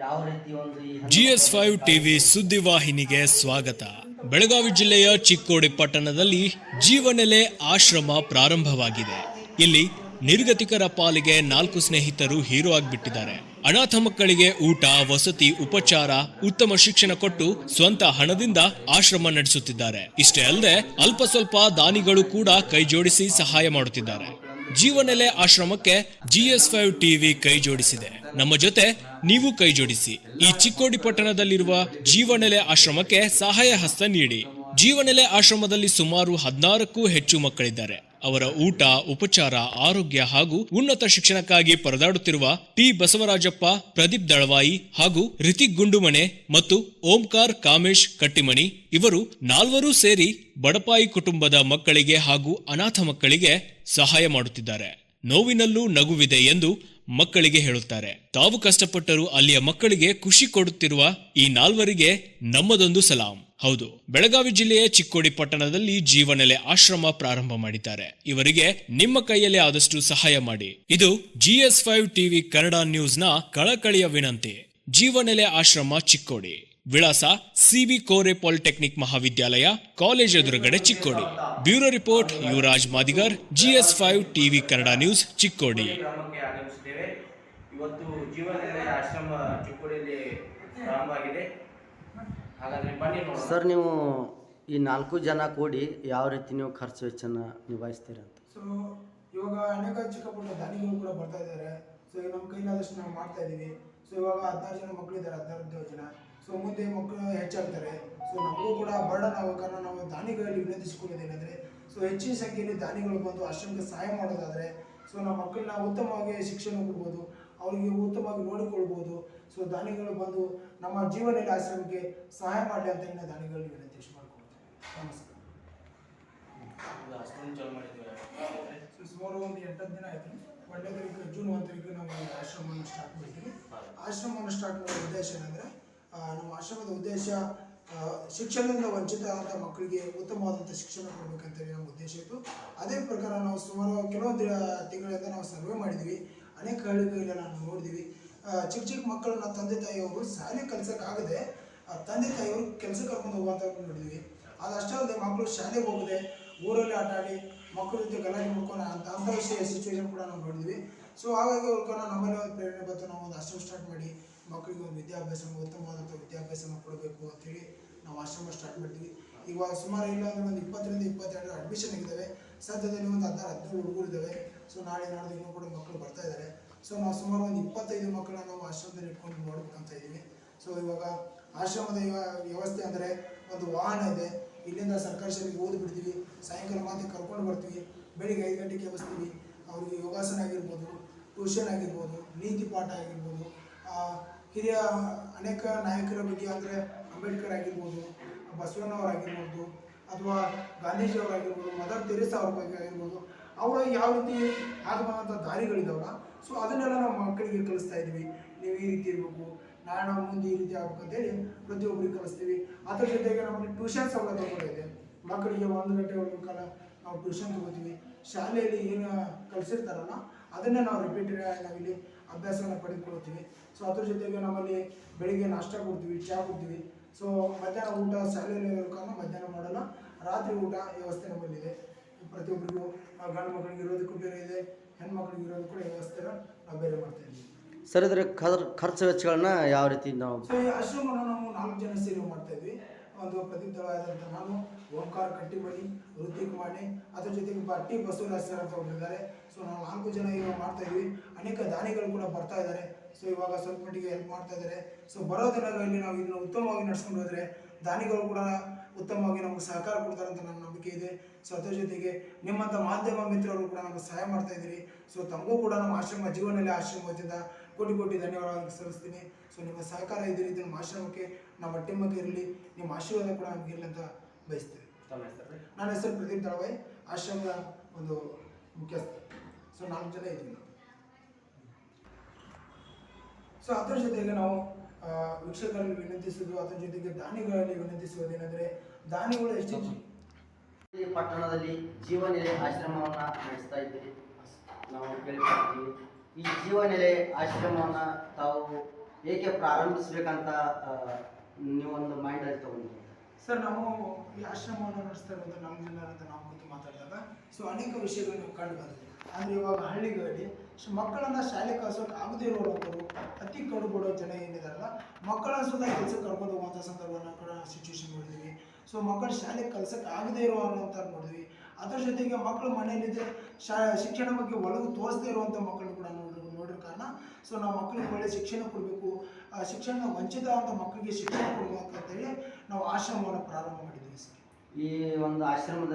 ಯಾವ ರೀತಿ ಒಂದು ಈ GS5 ಟಿವಿ ಸುದ್ದಿವಾಹಿನಿಗೆ ಸ್ವಾಗತ. ಬೆಳಗಾವಿ ಜಿಲ್ಲೆಯ ಚಿಕ್ಕೋಡಿ ಪಟ್ಟಣದಲ್ಲಿ ಜೀವನೆಲೆ ಆಶ್ರಮ ಪ್ರಾರಂಭವಾಗಿದೆ. ಇಲ್ಲಿ ನಿರ್ಗತಿಕರ ಪಾಲಿಗೆ 4 ಸ್ನೇಹಿತರು ಹೀರೋ ಆಗಿಬಿಟ್ಟಿದ್ದಾರೆ. ಅನಾಥ ಮಕ್ಕಳಿಗೆ ಊಟ, ವಸತಿ, ಉಪಚಾರ, ಉತ್ತಮ ಶಿಕ್ಷಣ ಕೊಟ್ಟು ಸ್ವಂತ ಹಣದಿಂದ ಆಶ್ರಮ ನಡೆಸುತ್ತಿದ್ದಾರೆ. ಇಷ್ಟೇ ಅಲ್ಲದೆ ಅಲ್ಪ ಸ್ವಲ್ಪ ದಾನಿಗಳು ಕೂಡ ಕೈ ಜೋಡಿಸಿ ಸಹಾಯ ಮಾಡುತ್ತಿದ್ದಾರೆ. ಜೀವನೆಲೆ ಆಶ್ರಮಕ್ಕೆ GS5 ಟಿವಿ ಕೈ ಜೋಡಿಸಿದೆ. ನಮ್ಮ ಜೊತೆ ನೀವು ಕೈ ಜೋಡಿಸಿ. ಈ ಚಿಕ್ಕೋಡಿ ಪಟ್ಟಣದಲ್ಲಿರುವ ಜೀವನೆಲೆ ಆಶ್ರಮಕ್ಕೆ ಸಹಾಯ ಹಸ್ತ ನೀಡಿ. ಜೀವನೆಲೆ ಆಶ್ರಮದಲ್ಲಿ ಸುಮಾರು 16ಕ್ಕೂ ಹೆಚ್ಚು ಮಕ್ಕಳಿದ್ದಾರೆ. ಅವರ ಊಟ, ಉಪಚಾರ, ಆರೋಗ್ಯ ಹಾಗೂ ಉನ್ನತ ಶಿಕ್ಷಣಕ್ಕಾಗಿ ಪರದಾಡುತ್ತಿರುವ ಟಿ ಬಸವರಾಜಪ್ಪ, ಪ್ರದೀಪ್ ದಳವಾಯಿ ಹಾಗೂ ರಿತಿಕ್ ಗುಂಡುಮನೆ ಮತ್ತು ಓಂಕಾರ್ ಕಾಮೇಶ್ ಕಟ್ಟಿಮನಿ ಇವರು 4 ಸೇರಿ ಬಡಪಾಯಿ ಕುಟುಂಬದ ಮಕ್ಕಳಿಗೆ ಹಾಗೂ ಅನಾಥ ಮಕ್ಕಳಿಗೆ ಸಹಾಯ ಮಾಡುತ್ತಿದ್ದಾರೆ. ನೋವಿನಲ್ಲೂ ನಗುವಿದೆ ಎಂದು ಮಕ್ಕಳಿಗೆ ಹೇಳುತ್ತಾರೆ. ತಾವು ಕಷ್ಟಪಟ್ಟರೂ ಅಲ್ಲಿಯ ಮಕ್ಕಳಿಗೆ ಖುಷಿ ಕೊಡುತ್ತಿರುವ ಈ 4ರಿಗೆ ನಮ್ಮದೊಂದು ಸಲಾಂ. ಹೌದು, ಬೆಳಗಾವಿ ಜಿಲ್ಲೆಯ ಚಿಕ್ಕೋಡಿ ಪಟ್ಟಣದಲ್ಲಿ ಜೀವನೆಲೆ ಆಶ್ರಮ ಪ್ರಾರಂಭ ಮಾಡಿದ್ದಾರೆ. ಇವರಿಗೆ ನಿಮ್ಮ ಕೈಯಲ್ಲಿ ಆದಷ್ಟು ಸಹಾಯ ಮಾಡಿ. ಇದು GS5 ಟಿವಿ ಕನ್ನಡ ನ್ಯೂಸ್ನ ಕಳಕಳಿಯ ವಿನಂತಿ. ಜೀವನೆಲೆ ಆಶ್ರಮ ಚಿಕ್ಕೋಡಿ, ವಿಳಾಸ CB ಕೋರೆ ಪಾಲಿಟೆಕ್ನಿಕ್ ಮಹಾವಿದ್ಯಾಲಯ, ಕಾಲೇಜ್ ಎದುರುಗಡೆ, Chikkodi. Bureau report Yuvaraj Madigar, GS5 TV Kannada news, Chikkodi. ಇವತ್ತು ಜೀವನೆಲೆ ಆಶ್ರಮ ಚಿಕ್ಕೋಡಿಯಲ್ಲಿ ಪ್ರಾರಂಭ ಆಗಿದೆ. ಹಾಗಾದ್ರೆ ಬನ್ನಿ ನೋಡೋಣ. ಸರ್, ನೀವು ಈ 4 ಜನ ಕೂಡಿ ಯಾವ ರೀತಿ ನೀವು ಖರ್ಚು ವೆಚ್ಚನ ನಿಭಾಯಿಸ್ತೀರಿ ಅಂತ? ಸೊ ಇವಾಗ ಅನೇಕ ಚಿಕ್ಕ ಪುಟ್ಟ ದಾನಿಗಳು ಕೂಡ ಬರ್ತಾ ಇದ್ದಾರೆ. ಸೊ ಈಗ ನಮ್ಮ ಕೈಲಾದಷ್ಟು ನಾವು ಮಾಡ್ತಾ ಇದ್ದೀವಿ. ಸೊ ಇವಾಗ 16 ಜನ ಮಕ್ಕಳಿದ್ದಾರೆ, 16 ಜನ. ಸೊ ಮುಂದೆ ಮಕ್ಕಳು ಹೆಚ್ಚಾಗ್ತಾರೆ. ಸೊ ನಮಗೂ ಕೂಡ ಬರ್ಡನ್ ಆಗೋ ಕಾರಣ ನಾವು ದಾನಿಗಳಲ್ಲಿ ವಿನಂತಿಸಿಕೊಳ್ಳೋದೇನೆಂದರೆ, ಸೊ ಹೆಚ್ಚಿನ ಸಂಖ್ಯೆಯಲ್ಲಿ ದಾನಿಗಳು ಬಂದು ಆಶ್ರಮಕ್ಕೆ ಸಹಾಯ ಮಾಡೋದಾದರೆ ಸೊ ನಮ್ಮ ಮಕ್ಕಳನ್ನ ಉತ್ತಮವಾಗಿ ಶಿಕ್ಷಣ ಕೊಡ್ಬೋದು, ಅವರಿಗೆ ಉತ್ತಮವಾಗಿ ನೋಡಿಕೊಳ್ಬೋದು. ಸೊ ದಾನಿಗಳು ಬಂದು ನಮ್ಮ ಜೀವನೆಲೆ ಆಶ್ರಮಕ್ಕೆ ಸಹಾಯ ಮಾಡಲಿ ಅಂತ ಇನ್ನು ದಾನಿಗಳಲ್ಲಿ ವಿನಂತಿ ಮಾಡ್ಕೊಳ್ತೇವೆ. ನಮಸ್ಕಾರ. ಸೊ ಸುಮಾರು ಒಂದು 8 ದಿನ ಆಯಿತು. 1ನೇ ತಾರೀಕು ಜೂನ್ 1 ತಾರೀಕು ನಾವು ಆಶ್ರಮವನ್ನು ಸ್ಟಾರ್ಟ್ ಮಾಡ್ತೀವಿ. ಆಶ್ರಮವನ್ನು ಸ್ಟಾರ್ಟ್ ಮಾಡೋ ಉದ್ದೇಶ ಏನಂದರೆ, ನಮ್ಮ ಆಶ್ರಮದ ಉದ್ದೇಶ ಶಿಕ್ಷಣದಿಂದ ವಂಚಿತ ಆದ ಮಕ್ಕಳಿಗೆ ಉತ್ತಮವಾದಂಥ ಶಿಕ್ಷಣ ಕೊಡಬೇಕಂತೇಳಿ ನಮ್ಮ ಉದ್ದೇಶ ಇತ್ತು. ಅದೇ ಪ್ರಕಾರ ನಾವು ಸುಮಾರು ಕೆಲವೊಂದು ತಿಂಗಳಿಂದ ನಾವು ಸರ್ವೆ ಮಾಡಿದ್ವಿ. ಅನೇಕ ಹಳ್ಳಿಗಳಲ್ಲಿ ನಾವು ನೋಡಿದ್ವಿ. ಚಿಕ್ಕ ಚಿಕ್ಕ ಮಕ್ಕಳನ್ನ ತಂದೆ ತಾಯಿಯವರು ಶಾಲೆ ಕಲಿಸೋಕ್ಕಾಗದೆ ತಂದೆ ತಾಯಿಯವರು ಕೆಲಸಕ್ಕೆ ಕರ್ಕೊಂಡು ಹೋಗುವಂಥ ನೋಡಿದ್ವಿ. ಅದಷ್ಟೇ ಅಲ್ಲದೆ ಮಕ್ಕಳು ಶಾಲೆಗೆ ಹೋಗದೆ ಊರಲ್ಲಿ ಆಟ ಆಡಿ ಮಕ್ಕಳ ಜೊತೆ ಗಲಾಟೆ ಮಾಡ್ಕೊಂಡು ಅಂಥ ಸಿಚುವೇಶನ್ ಕೂಡ ನಾವು ನೋಡಿದ್ವಿ. ಸೊ ಹಾಗಾಗಿ ಅವ್ರಿಗೆ ನಮ್ಮಲ್ಲಿ ಒಂದು ಪ್ರೇರಣೆ ಬಂತು, ನಾವು ಒಂದು ಆಶ್ರಮ ಸ್ಟಾರ್ಟ್ ಮಾಡಿ ಮಕ್ಕಳಿಗೆ ಒಂದು ಉತ್ತಮವಾದಂಥ ವಿದ್ಯಾಭ್ಯಾಸನ ಕೊಡಬೇಕು ಅಂತೇಳಿ ನಾವು ಆಶ್ರಮ ಸ್ಟಾರ್ಟ್ ಮಾಡ್ತೀವಿ. ಇವಾಗ ಸುಮಾರು ಇಲ್ಲ ಅಂದರೆ ಒಂದು 20ರಿಂದ 22 ಅಡ್ಮಿಷನ್ ಆಗಿದ್ದಾವೆ. ಸದ್ಯದಲ್ಲಿ ಒಂದು 16-17 ಹುಡುಗರು ಇದ್ದಾವೆ. ಸೊ ನಾಳೆ ನಾಡ್ದು ಇನ್ನೂ ಕೂಡ ಮಕ್ಕಳು ಬರ್ತಾ ಇದ್ದಾರೆ. ಸೊ ನಾವು ಸುಮಾರು ಒಂದು 25 ಮಕ್ಕಳನ್ನ ನಾವು ಆಶ್ರಮದಲ್ಲಿ ಇಟ್ಕೊಂಡು ನೋಡ್ಬೇಕಂತ ಇದ್ದೀವಿ. ಸೊ ಇವಾಗ ಆಶ್ರಮದ ವ್ಯವಸ್ಥೆ ಅಂದರೆ ಒಂದು ವಾಹನ ಇದೆ. ಇಲ್ಲಿಂದ ಸರ್ಕಾರಿ ಶಾಲೆಗೆ ಓದಿ ಬಿಡ್ತೀವಿ, ಸಾಯಂಕಾಲ ಮಾತ್ರ ಕರ್ಕೊಂಡು ಬರ್ತೀವಿ, ಬೆಳಿಗ್ಗೆ 5 ಗಂಟೆಗೆ ಎಬ್ಬಿಸ್ತೀವಿ. ಅವ್ರಿಗೆ ಯೋಗಾಸನ ಆಗಿರ್ಬೋದು, ಟ್ಯೂಷನ್ ಆಗಿರ್ಬೋದು, ನೀತಿ ಪಾಠ ಆಗಿರ್ಬೋದು, ಹಿರಿಯ ಅನೇಕ ನಾಯಕರ ಬಗ್ಗೆ ಅಂದರೆ ಅಂಬೇಡ್ಕರ್ ಆಗಿರ್ಬೋದು, ಬಸವಣ್ಣವರಾಗಿರ್ಬೋದು, ಅಥವಾ ಗಾಂಧೀಜಿಯವರಾಗಿರ್ಬೋದು, ಮದರ್ ತೆರೇಸಾ ಅವ್ರ ಬಗ್ಗೆ ಆಗಿರ್ಬೋದು, ಅವರ ಯಾವ ರೀತಿ ಆಗಬಂದಂಥ ದಾರಿಗಳಿದಾವಲ್ಲ, ಸೊ ಅದನ್ನೆಲ್ಲ ನಾವು ಮಕ್ಕಳಿಗೆ ಕಲಿಸ್ತಾ ಇದ್ವಿ. ನೀವು ಈ ರೀತಿ ಇರಬೇಕು, ನಾಳೆ ನಾವು ಮುಂದೆ ಈ ರೀತಿ ಆಗ್ಬೇಕಂತೇಳಿ ಪ್ರತಿಯೊಬ್ಬರಿಗೆ ಕಲಿಸ್ತೀವಿ. ಅದ್ರ ಜೊತೆಗೆ ನಮಗೆ ಟ್ಯೂಷನ್ ಸೌಲಭ್ಯ ಕೂಡ ಇದೆ. ಮಕ್ಕಳಿಗೆ 1 ಗಂಟೆ ಕಾಲ ನಾವು ಟ್ಯೂಷನ್ ತಗೋತೀವಿ. ಶಾಲೆಯಲ್ಲಿ ಏನು ಕಲಿಸಿರ್ತಾರಲ್ಲ ಅದನ್ನೇ ನಾವು ನಾವಿಲ್ಲಿ ಅಭ್ಯಾಸವನ್ನು ಪಡೆದುಕೊಳ್ತೀವಿ. ಸೊ ಅದ್ರ ಜೊತೆಗೆ ನಮ್ಮಲ್ಲಿ ಬೆಳಿಗ್ಗೆ ನಾಷ್ಟ ಕೊಡ್ತೀವಿ, ಚಹಾ ಕೊಡ್ತೀವಿ. ಸೊ ಮಧ್ಯಾಹ್ನ ಊಟ ಶಾಲೆಯಲ್ಲಿ ಇರೋದಕ್ಕೆ ಮಧ್ಯಾಹ್ನ ಮಾಡಲ್ಲ, ರಾತ್ರಿ ಊಟ ವ್ಯವಸ್ಥೆ ನಮ್ಮಲ್ಲಿದೆ. ಪ್ರತಿಯೊಬ್ಬರಿಗೂ ಗಂಡು ಮಕ್ಕಳಿಗೆ ಇರೋದಕ್ಕೂ ಬೇರೆ ಇದೆ, ಹೆಣ್ಮಕ್ಳಿಗೆ ಇರೋದಕ್ಕೂ ವ್ಯವಸ್ಥೆನ ನಾವು ಬೇರೆ ಮಾಡ್ತಾ ಇದ್ದೀವಿ. ಸರ್, ಇದರ ಖರ್ಚು ವೆಚ್ಚಗಳನ್ನ ಯಾವ ರೀತಿ ನಾವು? ಸೊ ಈ ಆಶ್ರಮವನ್ನು ನಾವು 4 ಜನ ಸೇರಿ ಮಾಡ್ತಾ ಇದ್ವಿ. ಒಂದು ಪ್ರದೀಪ್ ದಳವಾದಂಥ ನಾನು, ಓಂಕಾರ್ ಕಟ್ಟಿಮನಿ, ಋತಿಕ್ ಮಾಣೆ, ಅದ್ರ ಜೊತೆಗೆ ಟಿ ಬಸವರಾಜ್ ಸರ್ ಅಂತ ಒಬ್ಬರಿದ್ದಾರೆ. ಸೊ ನಾವು 4 ಜನ ಇವಾಗ ಮಾಡ್ತಾ ಇದ್ವಿ. ಅನೇಕ ದಾನಿಗಳು ಕೂಡ ಬರ್ತಾ ಇದ್ದಾರೆ. ಸೊ ಇವಾಗ ಸ್ವಲ್ಪ ಮಟ್ಟಿಗೆ ಹೆಲ್ಪ್ ಮಾಡ್ತಾ ಇದ್ದಾರೆ. ಸೊ ಬರೋ ದಿನಗಳಲ್ಲಿ ನಾವು ಇದನ್ನು ಉತ್ತಮವಾಗಿ ನಡೆಸ್ಕೊಂಡು ಹೋದರೆ ದಾನಿಗಳು ಕೂಡ ಉತ್ತಮವಾಗಿ ನಮಗೆ ಸಹಕಾರ ಕೊಡ್ತಾರೆ ಅಂತ ನನ್ನ ನಂಬಿಕೆ ಇದೆ. ಸೊ ಅದ್ರ ಜೊತೆಗೆ ನಿಮ್ಮಂಥ ಮಾಧ್ಯಮ ಮಿತ್ರರು ಕೂಡ ನಮಗೆ ಸಹಾಯ ಮಾಡ್ತಾ ಇದ್ದೀರಿ. ಸೊ ತಮಗೂ ಕೂಡ ನಮ್ಮ ಆಶ್ರಮ ಜೀವನೆಲೆ ಆಶ್ರಮ ವತಿಯಿಂದ ಕೋಟಿ ಧನ್ಯವಾದ ಸಲ್ಲಿಸ್ತೀನಿ. ಸೊ ನಿಮ್ಮ ಸಹಕಾರ ಇದೇ ರೀತಿ ನಮ್ಮ ಆಶ್ರಮಕ್ಕೆ, ನಮ್ಮ ಟೀಮಕ್ಕೆ ಇರಲಿ, ನಿಮ್ಮ ಆಶೀರ್ವಾದ ಕೂಡ ನಮಗೆ ಇರಲಿ ಅಂತ ಬಯಸ್ತೇವೆ. ನನ್ನ ಹೆಸರು ಪ್ರದೀಪ್ ದಳವಾಯಿ, ಆಶ್ರಮದ ಒಂದು ಮುಖ್ಯಸ್ಥ. ಸೊ 4 ಜನ ಇದ್ದೀವಿ ನಾವು. ಸೊ ಅದರ ಜೊತೆಗೆ ನಾವು ವೀಕ್ಷಕರಲ್ಲಿ ವಿನಂತಿಸೋದು, ಅದರ ಜೊತೆಗೆ ದಾನಿಗಳಲ್ಲಿ ವಿನಂತಿಸುವುದೇನೆಂದರೆ, ದಾನಿಗಳು ಎಷ್ಟು ಈ ಪಟ್ಟಣದಲ್ಲಿ ಜೀವನೆಲೆ ಆಶ್ರಮವನ್ನು ನಡೆಸ್ತಾ ಇದ್ದೀರಿ ನಾವು ಕೇಳ್ಕೊಳ್ತೀವಿ. ಈ ಜೀವನೆಲೆ ಆಶ್ರಮವನ್ನು ತಾವು ಏಕೆ ಪ್ರಾರಂಭಿಸ್ಬೇಕಂತ ನೀವೊಂದು ಮೈಂಡಲ್ಲಿ ತಗೊಂಡ್ರಿ? ಸರ್, ನಾವು ಈ ಆಶ್ರಮವನ್ನು ನಡೆಸ್ತಾ ಇರೋದು ನಮ್ಮ ಜನರ ಅಂತ ನಾವು ಕುರಿತು ಮಾತಾಡಿದಾಗ ಅನೇಕ ವಿಷಯಗಳು ನಾವು ಕಂಡು ಬಂದಿದೆ. ಅಂದರೆ ಇವಾಗ ಹಳ್ಳಿಗಳಲ್ಲಿ ಮಕ್ಕಳನ್ನು ಶಾಲೆ ಕಳ್ಸೋಕೆ ಆಗದೇ ಇರುವಂಥವ್ರು, ಅತಿ ಕಡುಬಡೋ ಜನ ಏನಿದಾರಲ್ಲ, ಮಕ್ಕಳನ್ನ ಸುತ್ತ ಕೆಲಸಕ್ಕೆ ಕರ್ಕೊಂಡು ಹೋಗುವಂಥ ಸಂದರ್ಭವನ್ನು ಕೂಡ ಸಿಚುವೇಶನ್ ನೋಡಿದ್ವಿ. ಮಕ್ಕಳು ಶಾಲೆಗೆ ಕಳ್ಸೋಕೆ ಆಗದೇ ಇರುವಂಥ ನೋಡಿದ್ವಿ. ಅದ್ರ ಜೊತೆಗೆ ಮಕ್ಕಳು ಮನೆಯಲ್ಲಿದ್ದರೆ ಶಿಕ್ಷಣ ಬಗ್ಗೆ ಒಲವು ತೋರಿಸದೇ ಇರುವಂಥ ಮಕ್ಕಳು ಕೂಡ ನೋಡಿರೋ ಕಾರಣ ನಾವು ಮಕ್ಕಳಿಗೆ ಒಳ್ಳೆ ಶಿಕ್ಷಣ ಕೊಡಬೇಕು, ಶಿಕ್ಷಣ ವಂಚಿತ ಅಂತ ಮಕ್ಕಳಿಗೆ ಶಿಕ್ಷಣ ಕೊಡಬೇಕು ಅಂತೇಳಿ ನಾವು ಆಶ್ರಮವನ್ನು ಪ್ರಾರಂಭ ಮಾಡಿದ್ದೀವಿ ಸರ್. ಈ ಒಂದು ಆಶ್ರಮದ